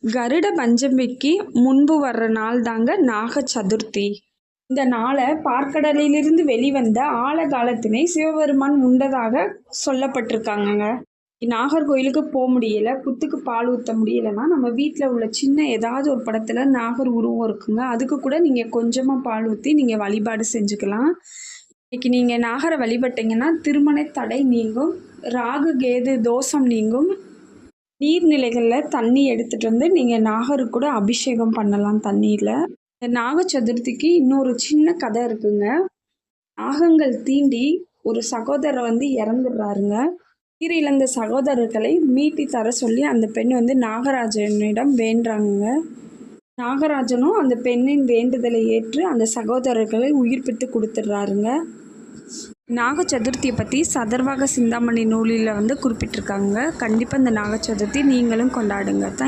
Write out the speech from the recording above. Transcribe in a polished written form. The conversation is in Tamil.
கருட பஞ்சமிக்கு முன்பு வர்ற நாள் தாங்க நாக சதுர்த்தி. இந்த நாளை பார்க்கடலிலிருந்து வெளிவந்த ஆழகாலத்தினை சிவபெருமான் உண்டதாக சொல்லப்பட்டிருக்காங்கங்க. நாகர்கோயிலுக்கு போக முடியல, புத்துக்கு பால் ஊற்ற முடியலைன்னா நம்ம வீட்டில் உள்ள சின்ன ஏதாவது ஒரு படத்தில் நாகர் உருவம் இருக்குங்க, அதுக்கு கூட நீங்கள் கொஞ்சமாக பால் ஊற்றி நீங்கள் வழிபாடு செஞ்சுக்கலாம். இன்னைக்கு நீங்கள் நாகரை வழிபட்டீங்கன்னா திருமண தடை நீங்கும், ராகு கேது தோஷம் நீங்கும். நீர்நிலைகளில் தண்ணி எடுத்துகிட்டு வந்து நீங்கள் நாகருக்கு கூட அபிஷேகம் பண்ணலாம் தண்ணியில். இந்த நாக சதுர்த்திக்கு இன்னொரு சின்ன கதை இருக்குங்க. நாகங்கள் தீண்டி ஒரு சகோதரர் வந்து இறந்துடுறாருங்க. உயிரிழந்த சகோதரர்களை மீட்டி தர சொல்லி அந்த பெண் வந்து நாகராஜனிடம் வேண்டுறாங்க. நாகராஜனும் அந்த பெண்ணின் வேண்டுதலை ஏற்று அந்த சகோதரர்களை உயிர்ப்பித்து கொடுத்துட்றாருங்க. நாக சதுர்த்தியை பற்றி சதர்வாக சிந்தாமணி நூலில் வந்து குறிப்பிட்டிருக்காங்க. கண்டிப்பாக இந்த நாக சதுர்த்தி நீங்களும் கொண்டாடுங்க. தேங்க்யூ.